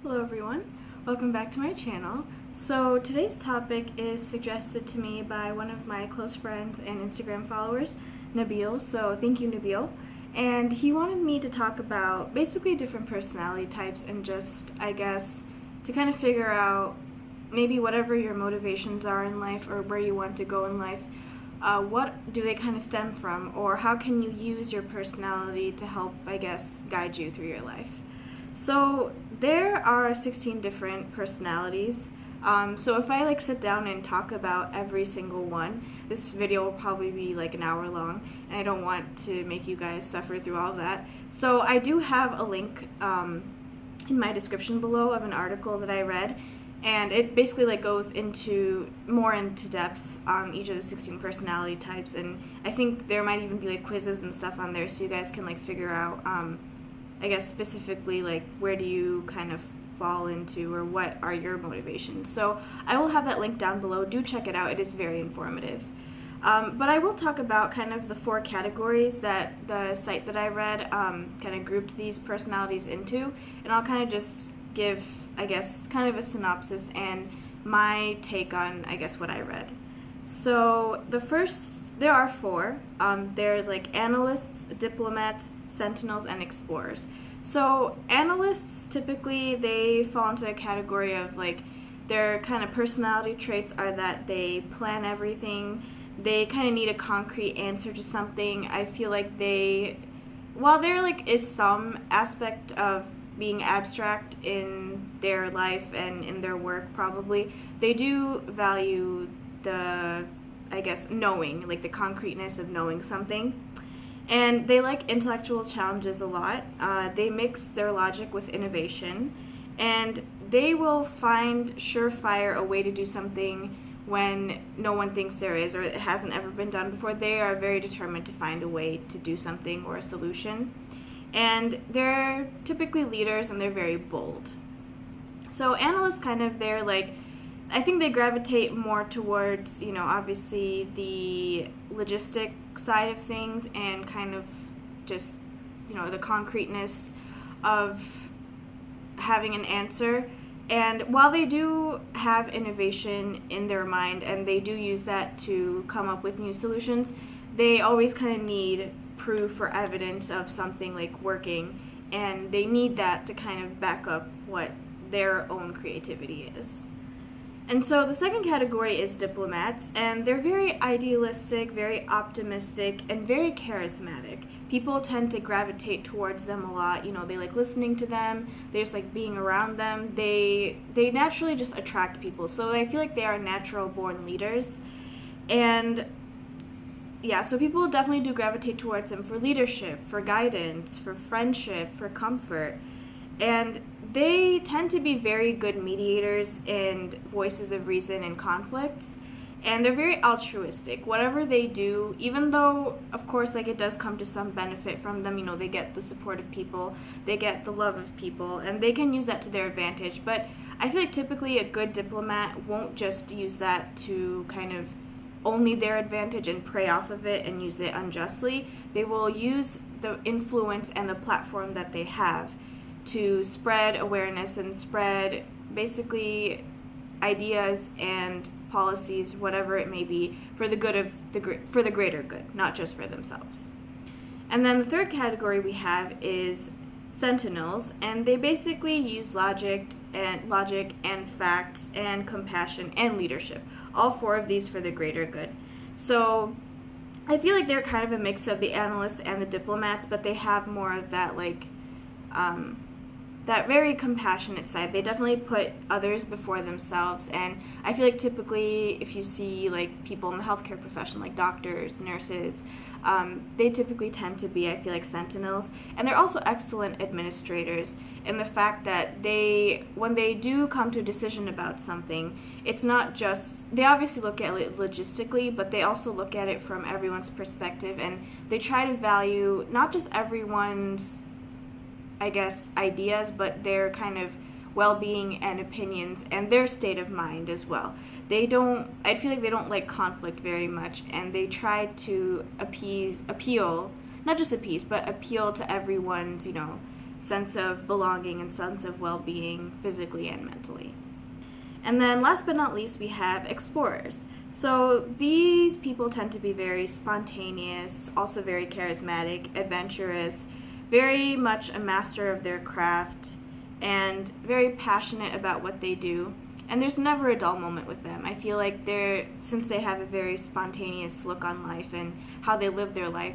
Hello everyone, welcome back to my channel. So today's topic is suggested to me by one of my close friends and Instagram followers, Nabil, so thank you Nabil. And he wanted me to talk about basically different personality types and just, I guess, to kind of figure out maybe whatever your motivations are in life or where you want to go in life, what do they kind of stem from, or how can you use your personality to help, I guess, guide you through your life. So there are 16 different personalities. So if I sit down and talk about every single one, this video will probably be like an hour long, and I don't want to make you guys suffer through all of that. So I do have a link in my description below of an article that I read, and it basically goes into more into depth each of the 16 personality types, and I think there might even be quizzes and stuff on there so you guys can figure out I guess specifically where do you kind of fall into or what are your motivations. So I will have that link down below. Do check it out. It is very informative. But I will talk about kind of the 4 categories that the site that I read kind of grouped these personalities into, and I'll kind of just give, I guess, kind of a synopsis and my take on, I guess, what I read. So there are 4. There's analysts, diplomats, sentinels, and explorers. So analysts, typically they fall into a category of their kind of personality traits are that they plan everything. They kind of need a concrete answer to something. I feel like while there is some aspect of being abstract in their life and in their work probably, they do value the, I guess, knowing, the concreteness of knowing something. And they like intellectual challenges a lot. They mix their logic with innovation, and they will find surefire a way to do something when no one thinks there is or it hasn't ever been done before. They are very determined to find a way to do something or a solution. And they're typically leaders, and they're very bold. So analysts I think they gravitate more towards, obviously the logistic side of things and kind of just, the concreteness of having an answer. And while they do have innovation in their mind and they do use that to come up with new solutions, they always kind of need proof or evidence of something working, and they need that to kind of back up what their own creativity is. And so the second category is diplomats, and they're very idealistic, very optimistic, and very charismatic. People tend to gravitate towards them a lot. They like listening to them. They just like being around them. They naturally just attract people. So I feel like they are natural born leaders. And yeah, so people definitely do gravitate towards them for leadership, for guidance, for friendship, for comfort. And they tend to be very good mediators and voices of reason in conflicts, and they're very altruistic. Whatever they do, even though, of course, it does come to some benefit from them, they get the support of people, they get the love of people, and they can use that to their advantage. But I feel like typically a good diplomat won't just use that to kind of only their advantage and prey off of it and use it unjustly. They will use the influence and the platform that they have to spread awareness and spread basically ideas and policies, whatever it may be, for the good of for the greater good, not just for themselves. And then the third category we have is sentinels, and they basically use logic and facts and compassion and leadership, all 4 of these for the greater good. So I feel like they're kind of a mix of the analysts and the diplomats, but they have more of that that very compassionate side. They definitely put others before themselves, and I feel like typically if you see people in the healthcare profession, like doctors, nurses, they typically tend to be, I feel like, sentinels. And they're also excellent administrators in the fact that when they do come to a decision about something, it's not just, they obviously look at it logistically, but they also look at it from everyone's perspective, and they try to value not just everyone's, I guess, ideas, but their kind of well-being and opinions and their state of mind as well. I feel like they don't like conflict very much, and they try to appeal to everyone's, sense of belonging and sense of well-being physically and mentally. And then last but not least, we have explorers. So these people tend to be very spontaneous, also very charismatic, adventurous, very much a master of their craft, and very passionate about what they do. And there's never a dull moment with them. I feel like since they have a very spontaneous look on life and how they live their life,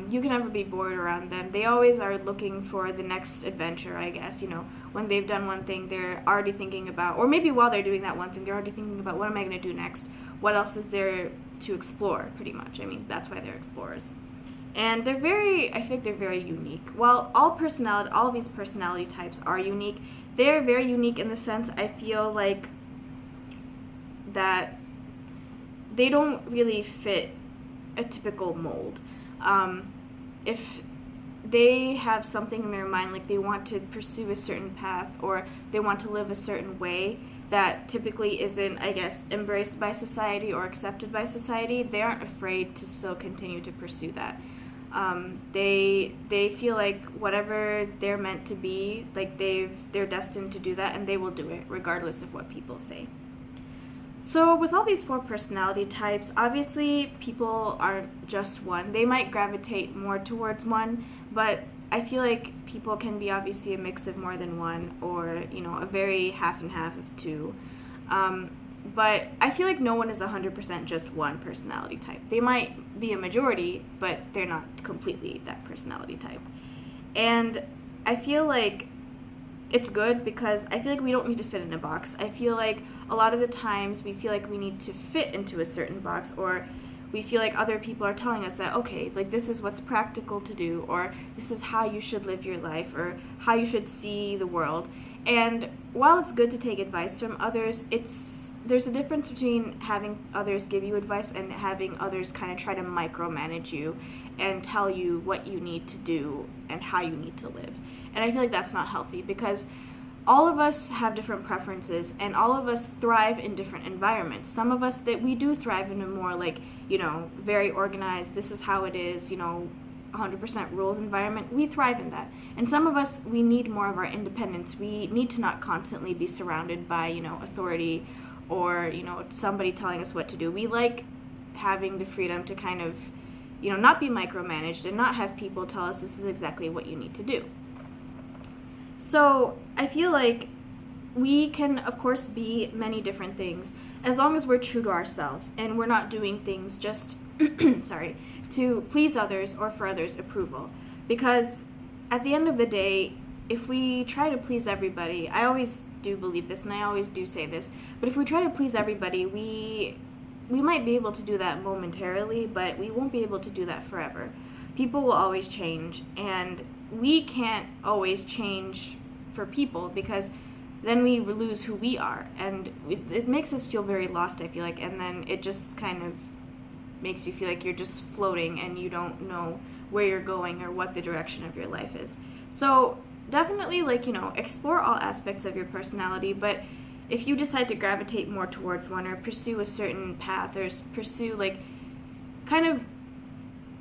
you can never be bored around them. They always are looking for the next adventure, I guess. When they've done one thing, they're already thinking about, or maybe while they're doing that one thing, they're already thinking about, what am I going to do next? What else is there to explore, pretty much? I mean, that's why they're explorers. And I feel like they're very unique. While all of these personality types are unique, they're very unique in the sense I feel like that they don't really fit a typical mold. If they have something in their mind, like they want to pursue a certain path or they want to live a certain way that typically isn't, I guess, embraced by society or accepted by society, they aren't afraid to still continue to pursue that. They feel like whatever they're meant to be, like they're destined to do that, and they will do it regardless of what people say. So with all these 4 personality types, obviously people aren't just one. They might gravitate more towards one, but I feel like people can be obviously a mix of more than one, or a very half and half of 2. But I feel like no one is 100% just one personality type. They might be a majority, but they're not completely that personality type. And I feel like it's good because I feel like we don't need to fit in a box. I feel like a lot of the times we feel like we need to fit into a certain box, or we feel like other people are telling us that, okay, like this is what's practical to do, or this is how you should live your life, or how you should see the world. And while it's good to take advice from others, there's a difference between having others give you advice and having others kind of try to micromanage you and tell you what you need to do and how you need to live. And I feel like that's not healthy, because all of us have different preferences and all of us thrive in different environments. Some of us, that we do thrive in a more very organized, this is how it is, 100% rules environment. We thrive in that. And some of us, we need more of our independence. We need to not constantly be surrounded by, authority or, somebody telling us what to do. We like having the freedom to kind of, not be micromanaged and not have people tell us this is exactly what you need to do. So I feel like we can, of course, be many different things as long as we're true to ourselves and we're not doing things just, to please others or for others' approval. Because at the end of the day, if we try to please everybody, I always do believe this and I always do say this, but if we try to please everybody, we might be able to do that momentarily, but we won't be able to do that forever. People will always change, and we can't always change for people, because then we lose who we are, and it makes us feel very lost, I feel like, and then it just kind of makes you feel like you're just floating and you don't know where you're going or what the direction of your life is. So definitely, explore all aspects of your personality, but if you decide to gravitate more towards one or pursue a certain path or pursue, kind of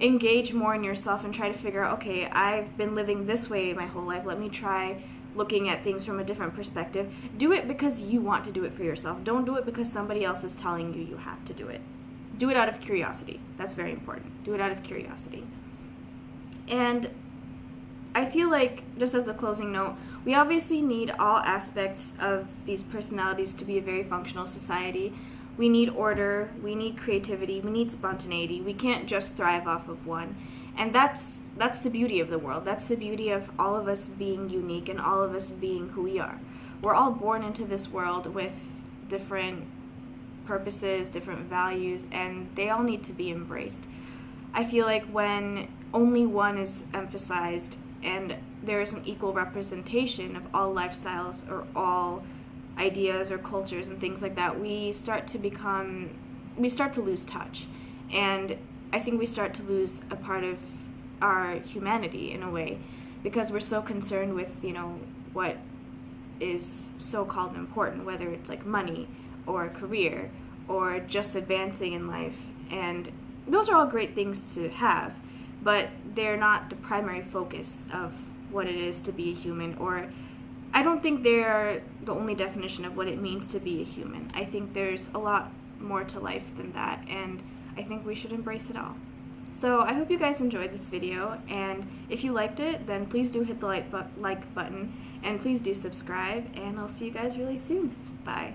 engage more in yourself and try to figure out, okay, I've been living this way my whole life, let me try looking at things from a different perspective. Do it because you want to do it for yourself. Don't do it because somebody else is telling you have to do it. Do it out of curiosity. That's very important. Do it out of curiosity. And I feel like, just as a closing note, we obviously need all aspects of these personalities to be a very functional society. We need order, we need creativity, we need spontaneity. We can't just thrive off of one. And that's the beauty of the world. That's the beauty of all of us being unique and all of us being who we are. We're all born into this world with different purposes, different values, and they all need to be embraced. I feel like when only one is emphasized and there is an equal representation of all lifestyles or all ideas or cultures and things like that, we start to lose touch. And I think we start to lose a part of our humanity in a way, because we're so concerned with, what is so-called important, whether it's like money or a career or just advancing in life. And those are all great things to have, but they're not the primary focus of what it is to be a human, or I don't think they're the only definition of what it means to be a human. I think there's a lot more to life than that, and I think we should embrace it all. So I hope you guys enjoyed this video, and if you liked it, then please do hit the like button, and please do subscribe, and I'll see you guys really soon. Bye.